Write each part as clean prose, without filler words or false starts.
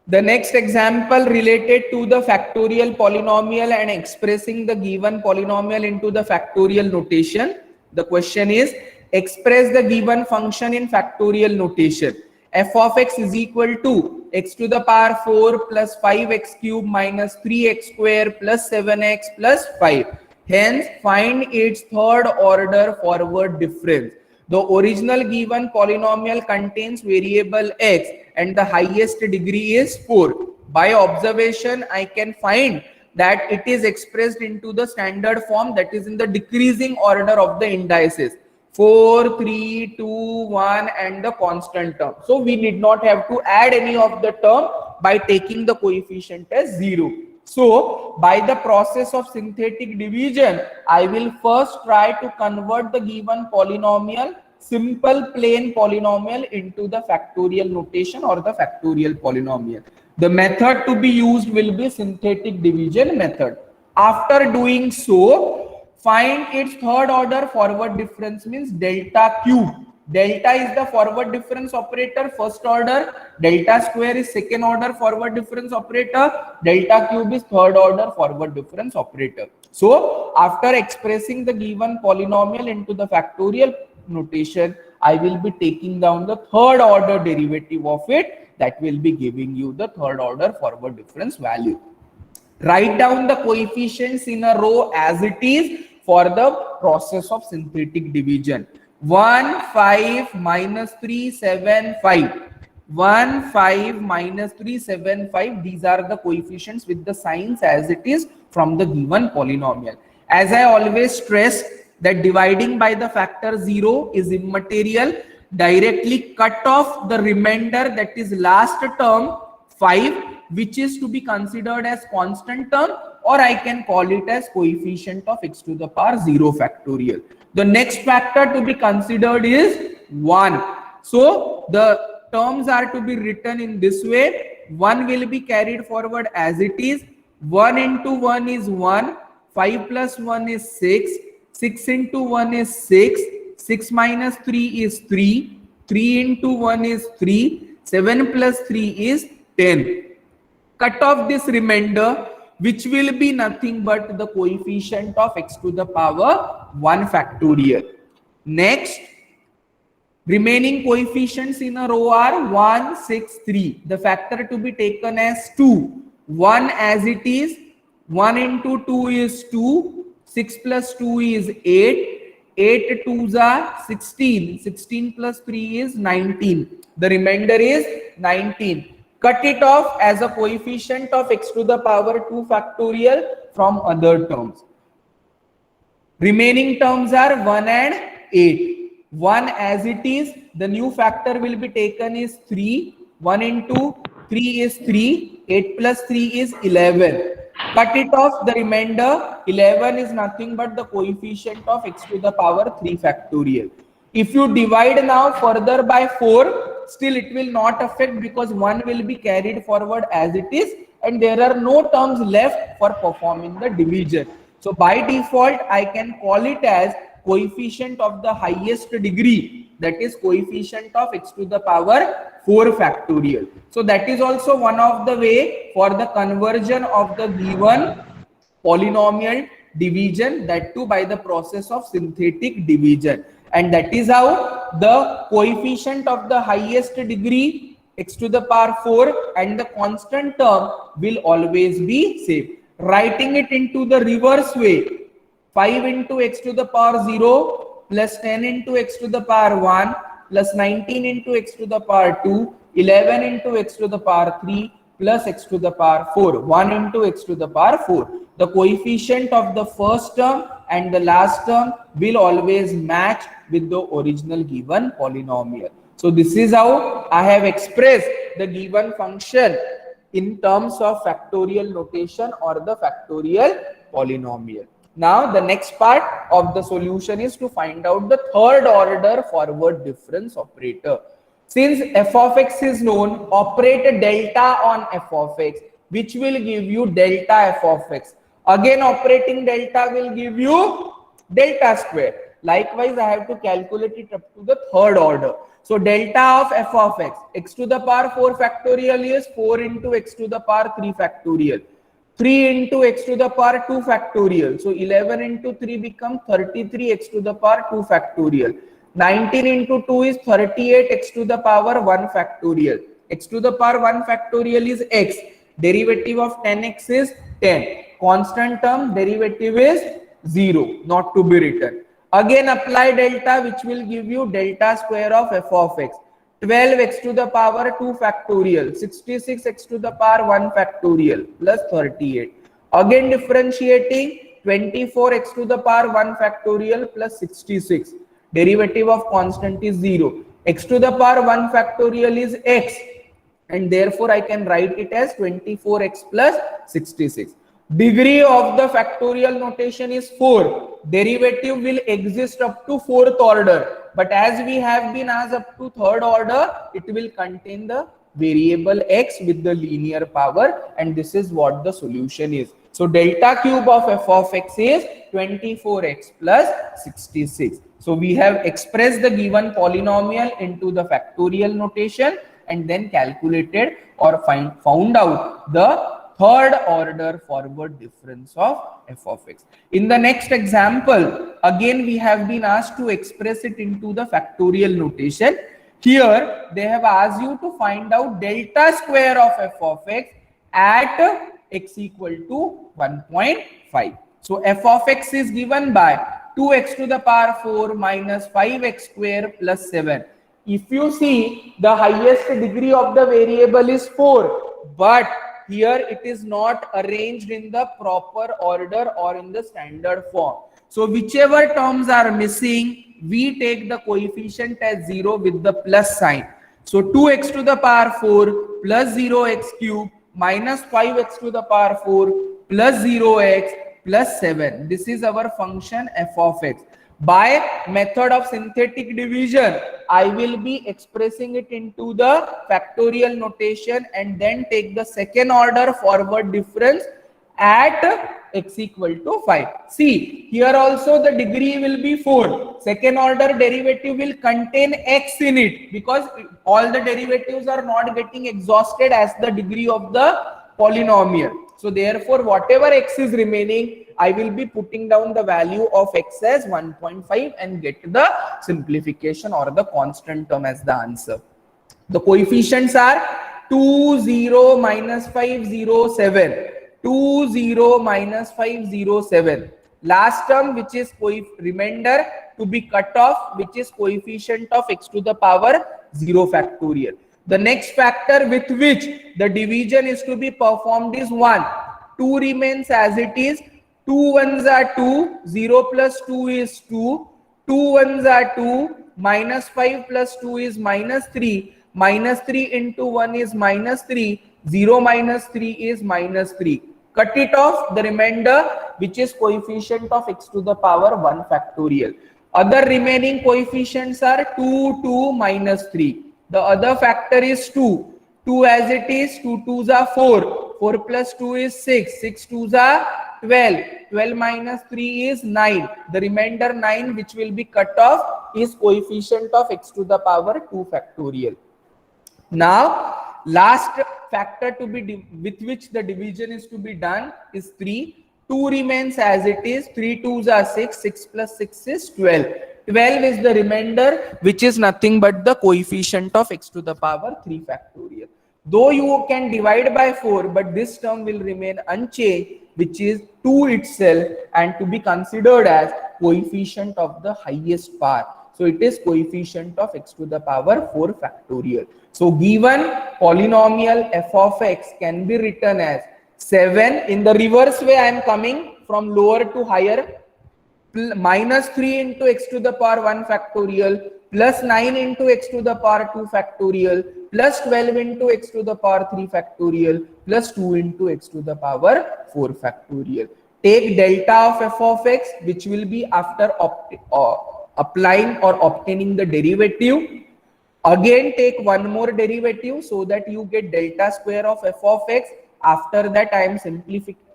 The next example related to the factorial polynomial and expressing the given polynomial into the factorial notation. The question is, express the given function in factorial notation. F of x is equal to x to the power 4 plus 5x cube minus 3x square plus 7x plus 5. Hence, find its third order forward difference. The original given polynomial contains variable x and the highest degree is 4. By observation, I can find that it is expressed into the standard form, that is in the decreasing order of the indices. 4, 3, 2, 1 and the constant term. So we need not have to add any of the term by taking the coefficient as 0. So by the process of synthetic division, I will first try to convert the given polynomial, simple plain polynomial, into the factorial notation or the factorial polynomial. The method to be used will be synthetic division method. After doing so, find its third order forward difference, means delta cube. Delta is the forward difference operator, first order. Delta square is second order forward difference operator. Delta cube is third order forward difference operator. So after expressing the given polynomial into the factorial notation, I will be taking down the third order derivative of it. That will be giving you the third order forward difference value. Write down the coefficients in a row as it is for the process of synthetic division. 1, 5, minus 3, 7, 5. 1, 5, minus 3, 7, 5. These are the coefficients with the signs as it is from the given polynomial. As I always stress that dividing by the factor 0 is immaterial. Directly cut off the remainder, that is last term 5, which is to be considered as constant term, or I can call it as coefficient of x to the power 0 factorial. The next factor to be considered is 1. So the terms are to be written in this way. 1 will be carried forward as it is. 1 into 1 is 1. 5 plus 1 is 6. 6 into 1 is 6. 6 minus 3 is 3. 3 into 1 is 3. 7 plus 3 is 10. Cut off this remainder, which will be nothing but the coefficient of x to the power 1 factorial. Next, remaining coefficients in a row are 1, 6, 3. The factor to be taken as 2. 1 as it is. 1 into 2 is 2. 6 plus 2 is 8. 8 2s are 16. 16 plus 3 is 19. The remainder is 19. Cut it off as a coefficient of x to the power 2 factorial from other terms. Remaining terms are 1 and 8. 1 as it is. The new factor will be taken is 3. 1 into 3 is 3. 8 plus 3 is 11. Cut it off the remainder. 11 is nothing but the coefficient of x to the power 3 factorial. If you divide now further by 4, still it will not affect because 1 will be carried forward as it is and there are no terms left for performing the division. So by default, I can call it as coefficient of the highest degree, that is coefficient of x to the power 4 factorial. So that is also one of the way for the conversion of the given polynomial division, that too by the process of synthetic division. And that is how the coefficient of the highest degree x to the power 4 and the constant term will always be same. Writing it into the reverse way, 5 into x to the power 0 plus 10 into x to the power 1 plus 19 into x to the power 2, 11 into x to the power 3 plus x to the power 4, 1 into x to the power 4. The coefficient of the first term and the last term will always match with the original given polynomial. So this is how I have expressed the given function in terms of factorial notation or the factorial polynomial. Now the next part of the solution is to find out the third order forward difference operator. Since f of x is known, operate delta on f of x, which will give you delta f of x. Again, operating delta will give you delta square. Likewise, I have to calculate it up to the third order. So delta of f of x to the power 4 factorial is 4 into x to the power 3 factorial. 3 into x to the power 2 factorial. So 11 into 3 becomes 33 x to the power 2 factorial. 19 into 2 is 38 x to the power 1 factorial. X to the power 1 factorial is x. Derivative of 10x is 10. Constant term derivative is 0, not to be written. Again apply delta, which will give you delta square of f of x. 12 x to the power 2 factorial, 66 x to the power 1 factorial plus 38. Again differentiating, 24 x to the power 1 factorial plus 66. Derivative of constant is 0. X to the power 1 factorial is x, and therefore I can write it as 24x plus 66. Degree of the factorial notation is 4. Derivative will exist up to 4th order, but as we have been asked up to 3rd order, it will contain the variable x with the linear power, and this is what the solution is. So delta cube of f of x is 24x plus 66. So we have expressed the given polynomial into the factorial notation and then calculated or found out the 3rd order forward difference of f of x. In the next example, again we have been asked to express it into the factorial notation. Here they have asked you to find out delta square of f of x at x equal to 1.5. So f of x is given by 2x to the power 4 minus 5x square plus 7. If you see, the highest degree of the variable is 4, but here it is not arranged in the proper order or in the standard form. So whichever terms are missing, we take the coefficient as 0 with the plus sign. So 2x to the power 4 plus 0x cube minus 5x to the power 4 plus 0x plus 7. This is our function f of x. By method of synthetic division, I will be expressing it into the factorial notation and then take the 2nd order forward difference at x equal to 5. See, here also the degree will be 4. 2nd order derivative will contain x in it because all the derivatives are not getting exhausted as the degree of the polynomial. So therefore, whatever x is remaining, I will be putting down the value of x as 1.5 and get the simplification or the constant term as the answer. The coefficients are 2, 0, minus 5, 0, 7. 2, 0, minus 5, 0, 7. Last term, which is remainder to be cut off, which is coefficient of x to the power 0 factorial. The next factor with which the division is to be performed is 1. 2 remains as it is. 2 ones are 2. 0 plus 2 is 2. 2 ones are 2. Minus 5 plus 2 is minus 3. Minus 3 into 1 is minus 3. 0 minus 3 is minus 3. Cut it off, the remainder, which is coefficient of x to the power 1 factorial. Other remaining coefficients are 2, 2, minus 3. The other factor is 2. 2 as it is, 2 2s are 4. 4 plus 2 is 6. 6 2s are 12. 12 minus 3 is 9. The remainder 9 which will be cut off is coefficient of x to the power 2 factorial. Now, last factor to be with which the division is to be done is 3. 2 remains as it is. 3 2s are 6. 6 plus 6 is 12. 12 is the remainder, which is nothing but the coefficient of x to the power 3 factorial. Though you can divide by 4, but this term will remain unchanged, which is 2 itself, and to be considered as coefficient of the highest power. So it is coefficient of x to the power 4 factorial. So given polynomial f of x can be written as 7. In the reverse way, I am coming from lower to higher. Minus 3 into x to the power 1 factorial plus 9 into x to the power 2 factorial plus 12 into x to the power 3 factorial plus 2 into x to the power 4 factorial. Take delta of f of x, which will be after applying or obtaining the derivative. Again take one more derivative so that you get delta square of f of x. After that I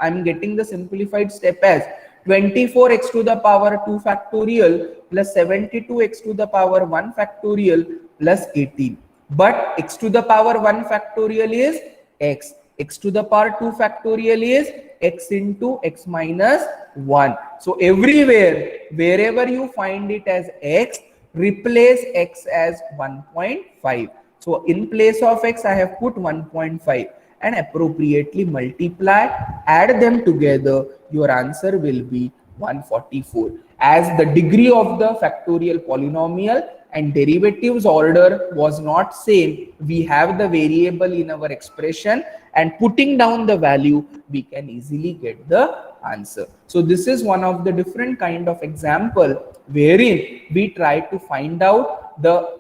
am getting the simplified step as 24x to the power 2 factorial plus 72x to the power 1 factorial plus 18. But x to the power 1 factorial is x. X to the power 2 factorial is x into x minus 1. So everywhere, wherever you find it as x, replace x as 1.5. So in place of x, I have put 1.5 and appropriately multiply, add them together, your answer will be 144. As the degree of the factorial polynomial and derivatives order was not same, we have the variable in our expression, and putting down the value, we can easily get the answer. So this is one of the different kind of example wherein we try to find out the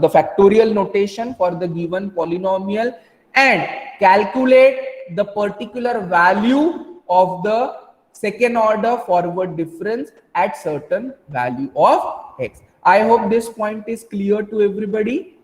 the factorial notation for the given polynomial and calculate the particular value of the second order forward difference at certain value of x. I hope this point is clear to everybody.